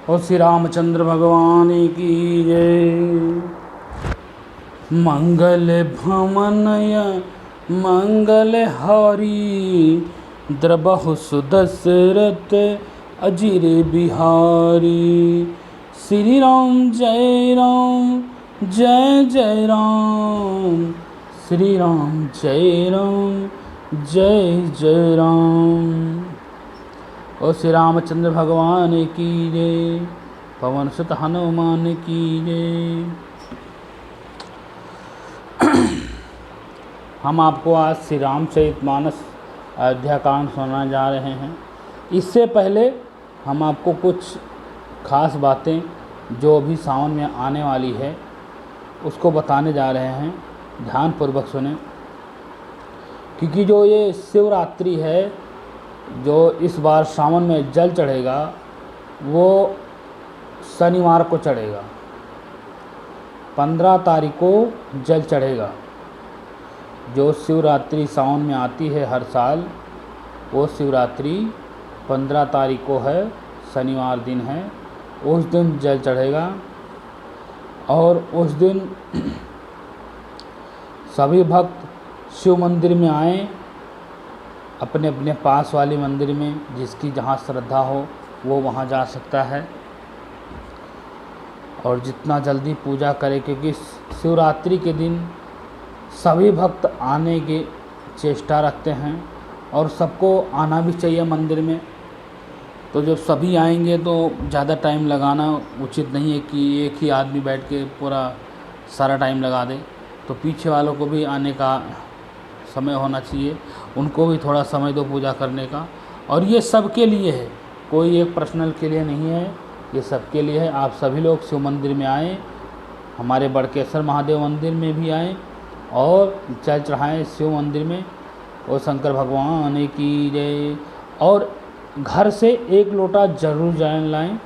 और श्री रामचंद्र भगवान की जय। मंगल भवनय मंगल हारी, द्रबहु सुदशरथ अजिर बिहारी। श्री राम जय राम जय जय राम, श्री राम जय राम। और श्री रामचंद्र भगवान की जय, पवन सुत हनुमान की जय। हम आपको आज श्री रामचरितमानस अयोध्या कांड सुनाने जा रहे हैं। इससे पहले हम आपको कुछ खास बातें जो अभी सावन में आने वाली है उसको बताने जा रहे हैं। ध्यानपूर्वक सुने, क्योंकि जो ये शिवरात्रि है, जो इस बार सावन में जल चढ़ेगा वो शनिवार को चढ़ेगा। 15 तारीख को जल चढ़ेगा। जो शिवरात्रि सावन में आती है हर साल, वो शिवरात्रि 15 तारीख को है, शनिवार दिन है। उस दिन जल चढ़ेगा और उस दिन सभी भक्त शिव मंदिर में आएँ, अपने अपने पास वाले मंदिर में, जिसकी जहाँ श्रद्धा हो वो वहाँ जा सकता है और जितना जल्दी पूजा करे, क्योंकि शिवरात्रि के दिन सभी भक्त आने की चेष्टा रखते हैं और सबको आना भी चाहिए मंदिर में। तो जब सभी आएंगे तो ज़्यादा टाइम लगाना उचित नहीं है कि एक ही आदमी बैठ के पूरा सारा टाइम लगा दे। तो पीछे वालों को भी आने का समय होना चाहिए, उनको भी थोड़ा समय दो पूजा करने का। और ये सबके लिए है, कोई एक पर्सनल के लिए नहीं है, ये सबके लिए है। आप सभी लोग शिव मंदिर में आएँ, हमारे बड़केश्वर महादेव मंदिर में भी आएँ और जल चढ़ाएँ शिव मंदिर में। और शंकर भगवान की जय। और घर से 1 लोटा जरूर जल लाएँ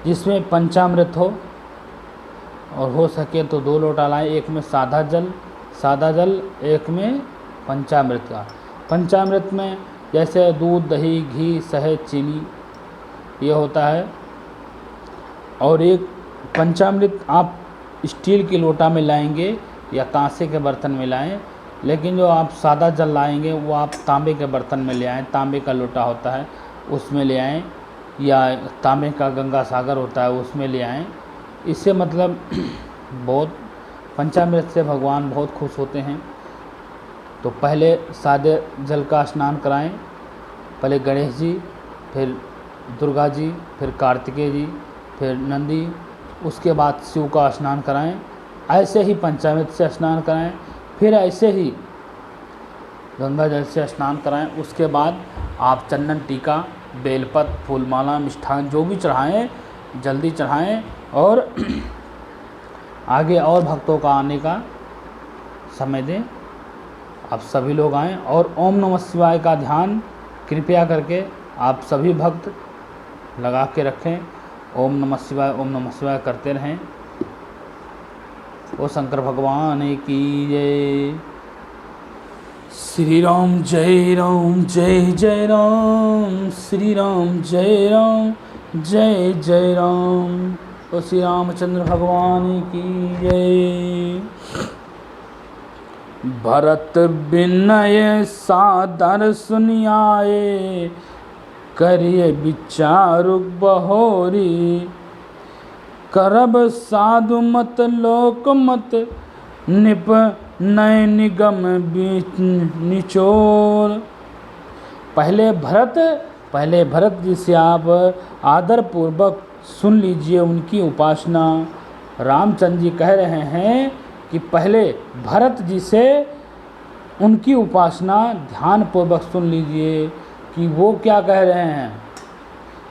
जिसमें पंचामृत हो, और हो सके तो 2 लोटा लाएँ, एक में सादा जल, एक में पंचामृत का। पंचामृत में जैसे दूध, दही, घी, शहद, चीनी ये होता है। और एक पंचामृत आप स्टील की लोटा में लाएंगे या कांसे के बर्तन में लाएं, लेकिन जो आप सादा जल लाएंगे वो आप तांबे के बर्तन में ले आएँ। तांबे का लोटा होता है उसमें ले आएँ, या तांबे का गंगा सागर होता है उसमें ले आएँ। इससे मतलब बहुत पंचामृत से भगवान बहुत खुश होते हैं। तो पहले सादे जल का स्नान कराएं, पहले गणेश जी, फिर दुर्गा जी, फिर कार्तिकेय जी, फिर नंदी, उसके बाद शिव का स्नान कराएं। ऐसे ही पंचामृत से स्नान कराएं, फिर ऐसे ही गंगा जल से स्नान कराएं। उसके बाद आप चंदन टीका, बेलपत्र, फूलमाला, मिष्ठान जो भी चढ़ाएं जल्दी चढ़ाएं। और आगे और भक्तों का आने का समय दें। आप सभी लोग आएं और ओम नमः शिवाय का ध्यान कृपया करके आप सभी भक्त लगा के रखें। ओम नमः शिवाय करते रहें। ओ शंकर भगवान की जय। श्री राम जय राम, श्री राम जय राम। ओ श्री रामचंद्र भगवान की जय। भरत विनय सादर सुनियाए, करिए विचारु बहोरी। करब साधु मत लोक मत, निप नय निगम बीच निचोर। पहले भरत जी से आप आदर पूर्वक सुन लीजिए उनकी उपासना। रामचंद्र जी कह रहे हैं कि पहले भरत जी से उनकी उपासना ध्यान पूर्वक सुन लीजिए कि वो क्या कह रहे हैं।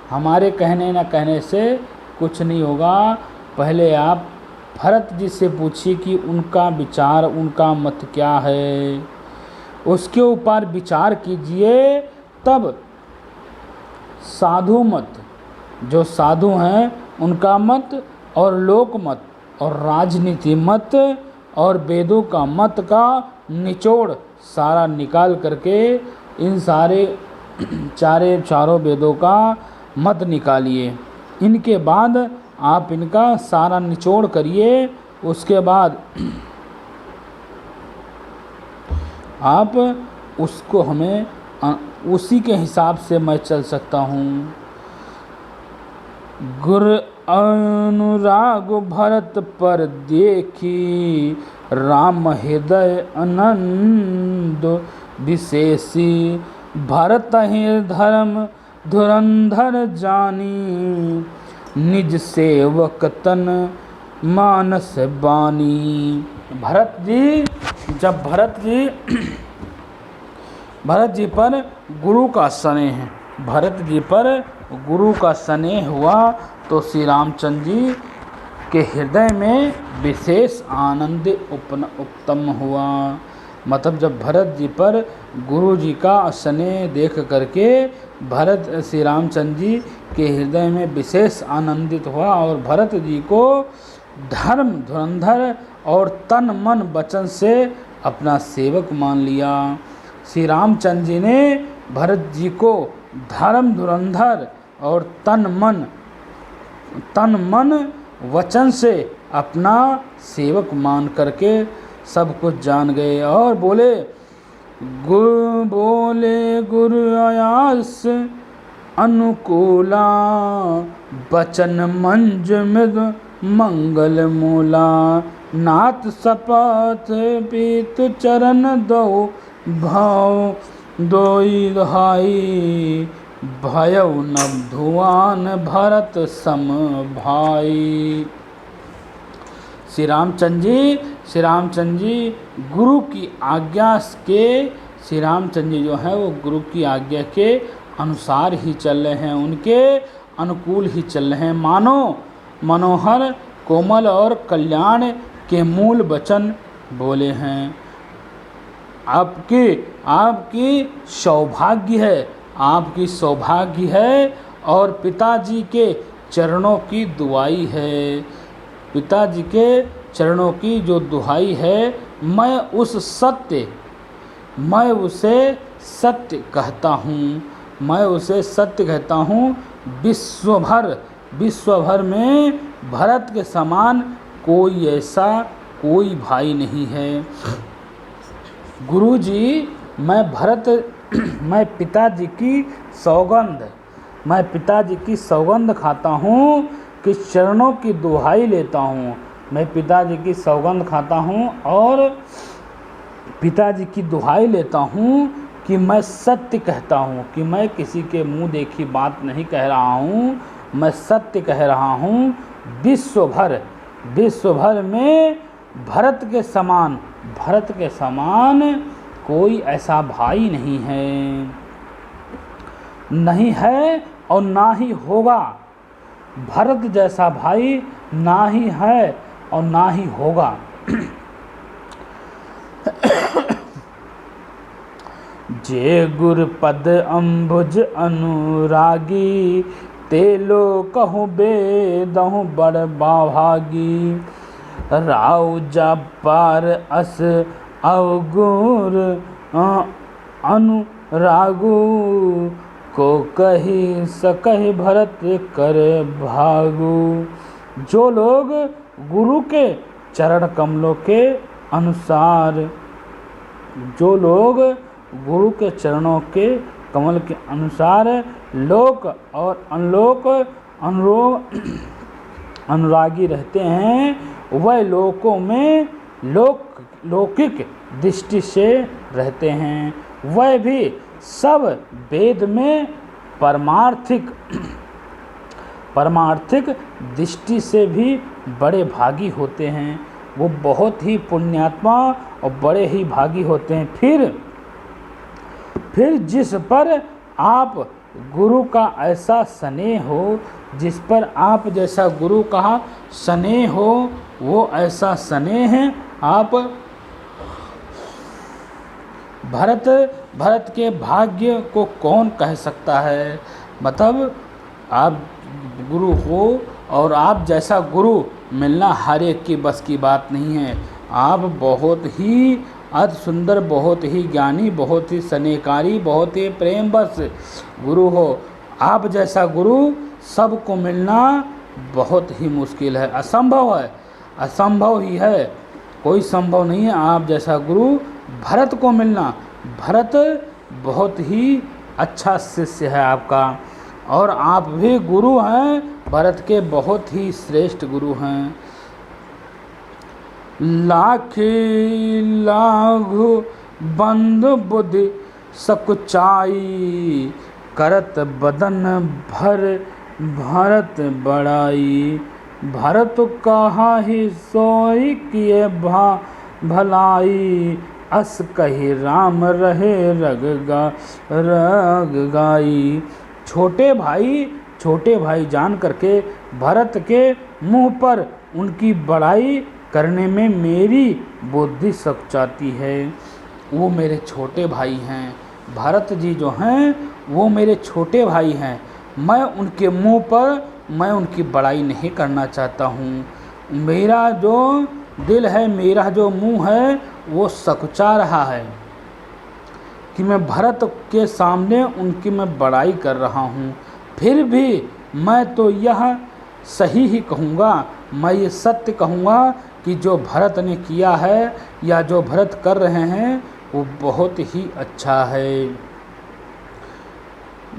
हमारे कहने न कहने से कुछ नहीं होगा। पहले आप भरत जी से पूछिए कि उनका विचार, उनका मत क्या है, उसके ऊपर विचार कीजिए। तब साधु मत, जो साधु हैं उनका मत, और लोक मत, और राजनीति मत, और वेदों का मत का निचोड़ सारा निकाल करके इन चारों वेदों का मत निकालिए। इनके बाद आप इनका सारा निचोड़ करिए, उसके बाद आप उसको हमें उसी के हिसाब से मैं चल सकता हूँ। गुर अनुराग भरत पर देखी, राम हृदय आनंद विशेषी। भरत ही धर्म धुरंधर जानी, निज सेवक तन मानस बानी। भरत जी, जब भरत जी पर गुरु का स्नेह है, भरत जी पर गुरु का स्नेह हुआ तो श्री रामचंद्र जी के हृदय में विशेष आनंद उत्तम हुआ। मतलब जब भरत जी पर गुरु जी का स्नेह देख करके भरत श्री रामचंद्र जी के हृदय में विशेष आनंदित हुआ और भरत जी को धर्म धुरंधर और तन मन वचन से अपना सेवक मान लिया। श्री रामचंद्र जी ने भरत जी को धर्म धुरंधर और तन मन वचन से अपना सेवक मान करके सब कुछ जान गए और बोले गुरु आयास अनुकूला, बचन मंज मृद मंगल मूला। नाथ सपथ पीत चरण दो, भाव दोई दहाई। भयउ नव धुआन भरत सम भाई। श्री रामचंद्र जी गुरु की आज्ञा के, श्री रामचंद्र जी जो है वो गुरु की आज्ञा के अनुसार ही चल रहे हैं, उनके अनुकूल ही चल रहे हैं। मानो मनोहर कोमल और कल्याण के मूल वचन बोले हैं। आपकी सौभाग्य है और पिताजी के चरणों की दुआई है। पिताजी के चरणों की जो दुहाई है, मैं उसे सत्य कहता हूँ। विश्व भर में भरत के समान कोई भाई नहीं है। गुरुजी, मैं पिताजी की सौगंध खाता हूँ कि चरणों की दुहाई लेता हूँ। मैं पिताजी की सौगंध खाता हूँ और पिताजी की दुहाई लेता हूँ कि मैं सत्य कहता हूँ, कि मैं किसी के मुंह देखी बात नहीं कह रहा हूँ, मैं सत्य कह रहा हूँ। विश्व भर में भरत के समान कोई ऐसा भाई नहीं है और ना ही होगा। भरत जैसा भाई ना ही है और ना ही होगा। जे गुर पद अम्बुज अनुरागी, तेलो कहूँ बेदहूँ बड़ भागी। राउ जा पार अस अवगुर अनुरागु, को कही सकहि भरत कर भागु। जो लोग गुरु के चरण कमलों के अनुसार, जो लोग गुरु के चरणों के कमल के अनुसार लोक और अनलोक अनुरागी रहते हैं, वह लोकों में लौकिक दृष्टि से रहते हैं। वह भी सब वेद में परमार्थिक दृष्टि से भी बड़े भागी होते हैं। वो बहुत ही पुण्यात्मा और बड़े ही भागी होते हैं। फिर जिस पर आप गुरु का ऐसा स्नेह हो, जिस पर आप जैसा गुरु का स्नेह हो, वो ऐसा स्नेह आप भरत के भाग्य को कौन कह सकता है। मतलब आप गुरु हो और आप जैसा गुरु मिलना हर एक की बस की बात नहीं है। आप बहुत ही अति सुंदर, बहुत ही ज्ञानी, बहुत ही स्नेहकारी, बहुत ही प्रेम बस गुरु हो। आप जैसा गुरु सबको मिलना बहुत ही मुश्किल है, असंभव है, असंभव ही है, कोई संभव नहीं है आप जैसा गुरु भरत को मिलना। भरत बहुत ही अच्छा शिष्य है आपका, और आप भी गुरु हैं, भरत के बहुत ही श्रेष्ठ गुरु हैं। लाखी लाघु बंद बुद्धि सकुचाई, करत बदन भर भरत बड़ाई। भरत कहा ही सोई किए भलाई, अस कही राम रहे रग गाई। छोटे भाई जान करके भरत के मुंह पर उनकी बड़ाई करने में मेरी बुद्धि सकुचाती है। वो मेरे छोटे भाई हैं, भरत जी जो हैं वो मेरे छोटे भाई हैं, मैं उनके मुंह पर मैं उनकी बड़ाई नहीं करना चाहता हूँ। मेरा जो दिल है, मेरा जो मुंह है वो सकुचा रहा है कि मैं भरत के सामने उनकी मैं बड़ाई कर रहा हूँ। फिर भी मैं तो यह सही ही कहूँगा, मैं ये सत्य कहूँगा कि जो भरत ने किया है या जो भरत कर रहे हैं वो बहुत ही अच्छा है।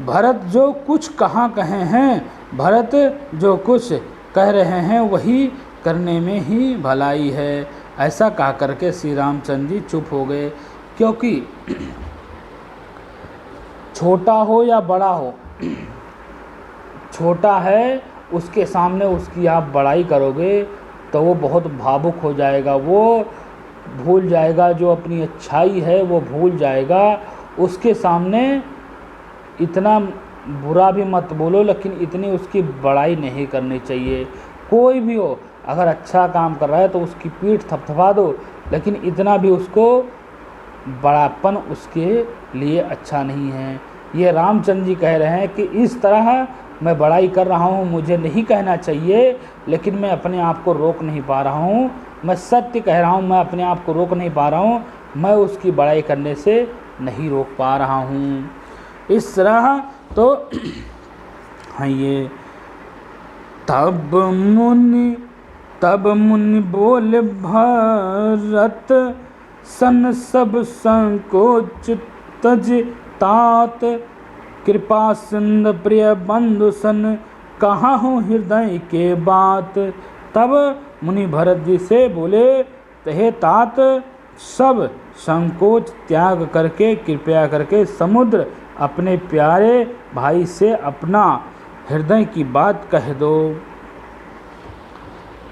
भरत जो कुछ कहाँ कहे हैं, भरत जो कुछ कह रहे हैं वही करने में ही भलाई है। ऐसा कह करके श्री रामचंद्र जी चुप हो गए, क्योंकि छोटा हो या बड़ा हो, छोटा है उसके सामने उसकी आप बड़ाई करोगे तो वो बहुत भावुक हो जाएगा, वो भूल जाएगा जो अपनी अच्छाई है वो भूल जाएगा। उसके सामने इतना बुरा भी मत बोलो, लेकिन इतनी उसकी बड़ाई नहीं करनी चाहिए। कोई भी हो, अगर अच्छा काम कर रहा है तो उसकी पीठ थपथपा दो, लेकिन इतना भी उसको बड़ापन उसके लिए अच्छा नहीं है। ये रामचंद्र जी कह रहे हैं कि इस तरह मैं बड़ाई कर रहा हूँ, मुझे नहीं कहना चाहिए, लेकिन मैं अपने आप को रोक नहीं पा रहा हूँ। मैं सत्य कह रहा हूँ, मैं अपने आप को रोक नहीं पा रहा हूँ, मैं उसकी बड़ाई करने से नहीं रोक पा रहा हूँ। इस तरह तो हाँ, ये तब मुनि बोले भरत, सन सब संकोच तज तात। कृपा सिंध प्रिय बंधु सन, कहाँ हूँ हृदय के बात। तब मुनि भरत जी से बोले, हे तात, सब संकोच त्याग करके कृपया करके समुद्र अपने प्यारे भाई से अपना हृदय की बात कह दो।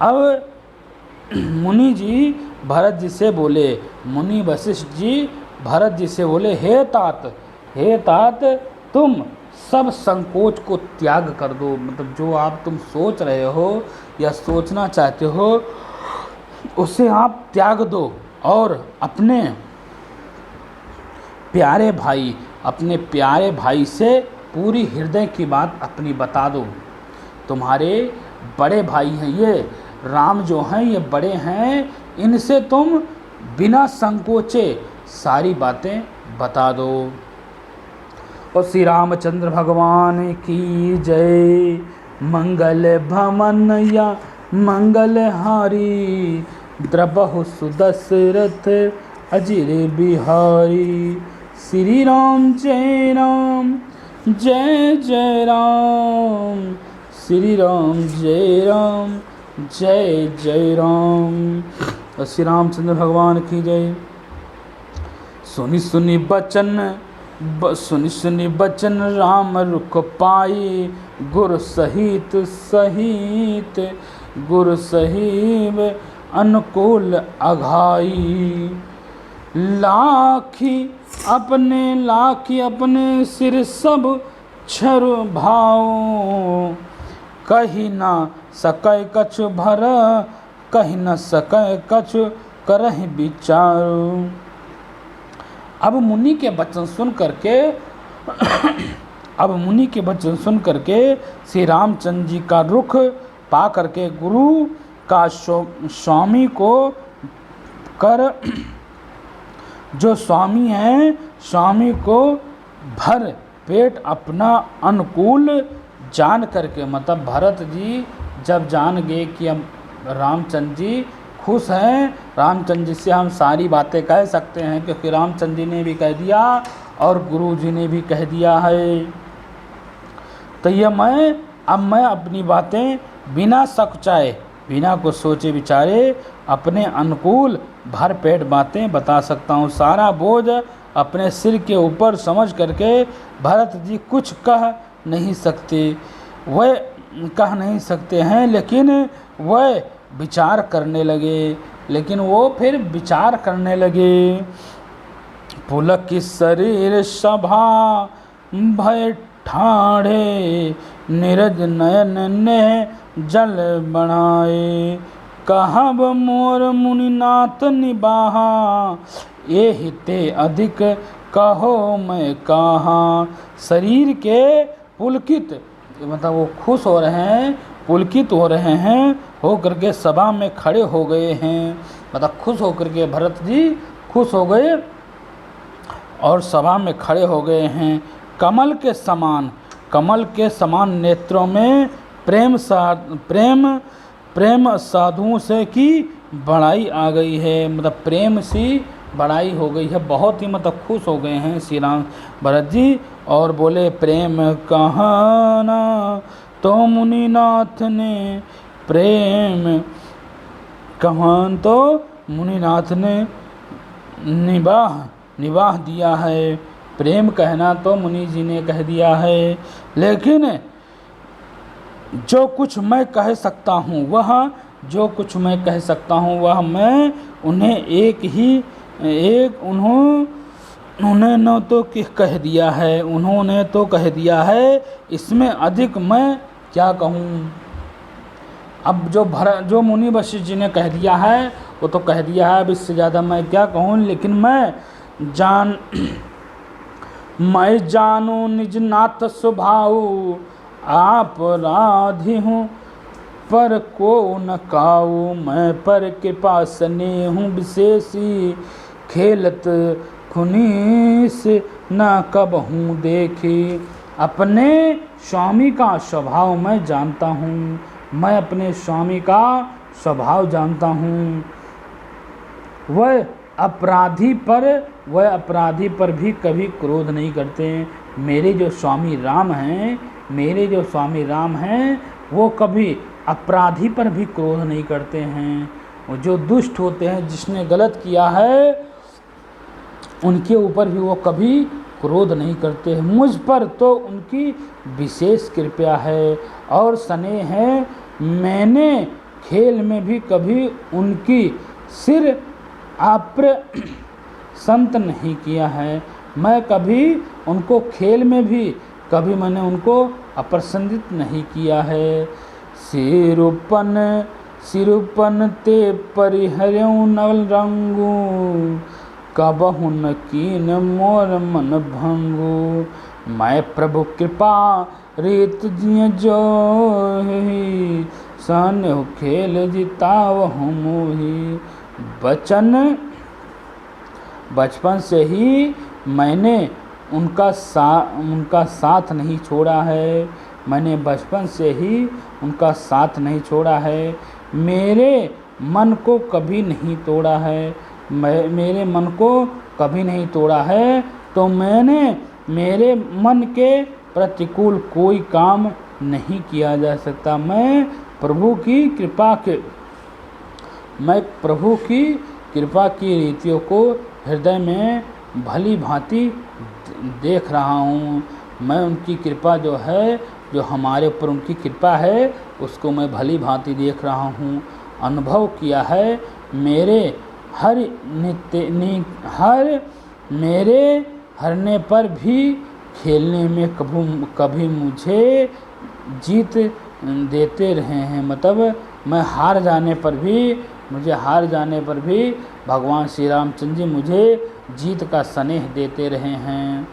अब मुनि जी भरत जी से बोले, मुनि वशिष्ठ जी भरत जी से बोले, हे तात, तुम सब संकोच को त्याग कर दो। मतलब जो आप तुम सोच रहे हो या सोचना चाहते हो उसे आप त्याग दो, और अपने प्यारे भाई से पूरी हृदय की बात अपनी बता दो। तुम्हारे बड़े भाई हैं ये राम जो हैं, ये बड़े हैं, इनसे तुम बिना संकोचे सारी बातें बता दो। और श्री रामचंद्र भगवान की जय। मंगल भवन या मंगलहारी, द्रबहु सुदशरथ अजिर बिहारी। श्री राम जय राम, जय जय राम। श्री राम जय राम, जय जय राम। और श्री रामचंद्र भगवान की जय। सुनि सुनि बचन राम रुख पाई, गुर सहित गुर सहीब अनुकूल अघाई। लाखी अपने सिर सब छर भाव, कही न सकै कछु भर, कही न सकै कछु करहि विचार। अब मुनि के वचन सुन करके श्री रामचंद्र जी का रुख पा करके गुरु का स्वामी को कर, जो स्वामी है, स्वामी को भर पेट अपना अनुकूल जान करके, मतलब भरत जी जब जान गए कि हम रामचंद्र जी खुश हैं, रामचंद्र जी से हम सारी बातें कह सकते हैं, क्योंकि रामचंद्र जी ने भी कह दिया और गुरु जी ने भी कह दिया है, तो ये मैं अपनी बातें बिना सकुचाए, बिना कुछ सोचे विचारे अपने अनुकूल भर पेट बातें बता सकता हूँ। सारा बोझ अपने सिर के ऊपर समझ करके भरत जी कुछ कह नहीं सकते, वह कह नहीं सकते हैं, लेकिन वह विचार करने लगे, लेकिन वो फिर विचार करने लगे। पुलक शरीर सभा भय ठाढ़े, नीरज नयन ने जल बनाए, कहब मोर मुनिनाथ निबाहा, ये हिते अधिक कहो मैं कहा। शरीर के पुलकित, मतलब वो खुश हो रहे हैं, पुलकित हो रहे हैं, हो करके सभा में खड़े हो गए हैं, मतलब खुश होकर के भरत जी खुश हो गए और सभा में खड़े हो गए हैं। कमल के समान नेत्रों में प्रेम साधुओं से की बड़ाई आ गई है, मतलब प्रेम सी बड़ाई हो गई है, बहुत ही मतलब खुश हो गए हैं श्री राम भरत जी, और बोले प्रेम कहाना तो मुनिनाथ ने, प्रेम कहान तो मुनिनाथ ने निवाह दिया है, प्रेम कहना तो मुनि जी ने कह दिया है, लेकिन जो कुछ मैं कह सकता हूँ वह मैं उन्हें उन्होंने न तो कह दिया है, उन्होंने तो कह दिया है, इसमें अधिक मैं क्या कहूँ। अब जो मुनि वशिष्ठ जी ने कह दिया है वो तो कह दिया है, अब इससे ज़्यादा मैं क्या कहूँ, लेकिन मैं जानू निज नाथ स्वभाव, आप राधि हूँ पर को न काऊ, मैं पर कृपा सने हूँ विशेषी, खेलत खुनीस न कब हूँ देखी। अपने स्वामी का स्वभाव मैं जानता हूँ, मैं अपने स्वामी का स्वभाव जानता हूँ, वह अपराधी पर भी कभी क्रोध नहीं करते। मेरे जो स्वामी राम हैं वो कभी अपराधी पर भी क्रोध नहीं करते हैं, वो जो दुष्ट होते हैं, जिसने गलत किया है उनके ऊपर भी वो कभी क्रोध नहीं करते हैं। मुझ पर तो उनकी विशेष कृपा है और स्नेह है, मैंने खेल में भी कभी उनकी सिर संत नहीं किया है, मैं कभी उनको खेल में भी कभी मैंने उनको अप्रसन्नित नहीं किया है। सिरुपन ते परिहर्यों नवल रंगू, कबहु न कीन मोर मन भंगू, मैं प्रभु कृपा रीत जिय जो ही, सन खेल जितावहु मोही। बचपन से ही मैंने उनका साथ नहीं छोड़ा है, मैंने बचपन से ही उनका साथ नहीं छोड़ा है, मेरे मन को कभी नहीं तोड़ा है, मेरे मन को कभी नहीं तोड़ा है, तो मैंने मेरे मन के प्रतिकूल कोई काम नहीं किया जा सकता। मैं प्रभु की कृपा की रीतियों को हृदय में भली भांति देख रहा हूँ। मैं उनकी कृपा जो है, जो हमारे ऊपर उनकी कृपा है, उसको मैं भली भांति देख रहा हूँ, अनुभव किया है। मेरे हरने पर भी खेलने में कभी मुझे जीत देते रहे हैं, मतलब मैं हार जाने पर भी भगवान श्री रामचंद्र जी मुझे जीत का स्नेह देते रहे हैं।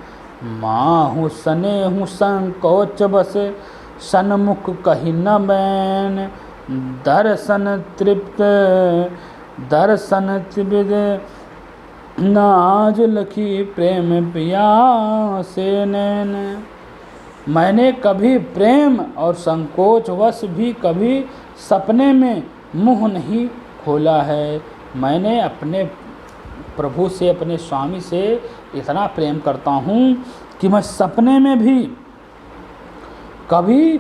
माहू सने हूँ संकोच बस, सन्मुख कही न बैन, दर्शन तृप्त नाज लखी प्रेम पिया से नैन। मैंने कभी प्रेम और संकोचवश भी कभी सपने में मुंह नहीं खोला है। मैंने अपने प्रभु से, अपने स्वामी से इतना प्रेम करता हूँ कि मैं सपने में भी कभी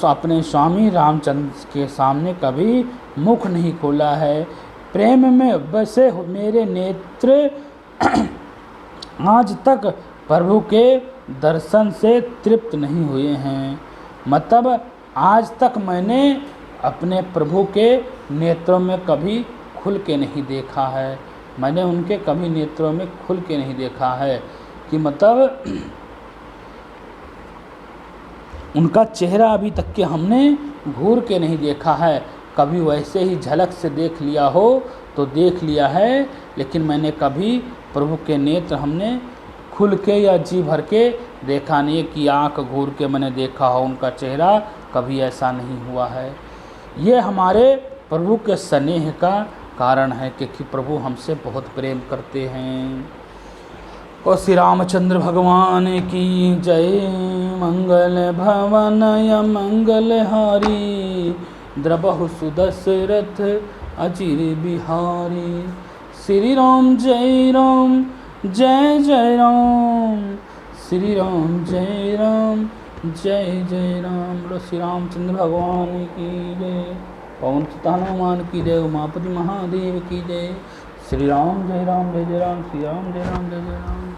अपने स्वामी रामचंद्र के सामने कभी मुख नहीं खोला है। प्रेम में बसे मेरे नेत्र आज तक प्रभु के दर्शन से तृप्त नहीं हुए हैं। मतलब आज तक मैंने अपने प्रभु के नेत्रों में कभी खुल के नहीं देखा है। मैंने उनके कभी नेत्रों में खुल के नहीं देखा है कि मतलब उनका चेहरा अभी तक के हमने घूर के नहीं देखा है। कभी वैसे ही झलक से देख लिया हो तो देख लिया है, लेकिन मैंने कभी प्रभु के नेत्र हमने खुल के या जी भर के देखा नहीं कि आँख घूर के मैंने देखा हो उनका चेहरा, कभी ऐसा नहीं हुआ है। ये हमारे प्रभु के स्नेह का कारण है क्योंकि प्रभु हमसे बहुत प्रेम करते हैं। और श्री रामचंद्र भगवान की जय। मंगल भवन या मंगल हारी, द्रबहु सुदशरथ अचिर बिहारी। श्री राम जय राम, जय जय राम। श्री राम जय राम, जय जय राम। बोलो श्री रामचंद्र भगवान की जय। पवन सुत हनुमान की जय। उमापति महादेव की जय। श्री राम जय राम, जय जय राम। श्री राम जय राम, जय जय राम।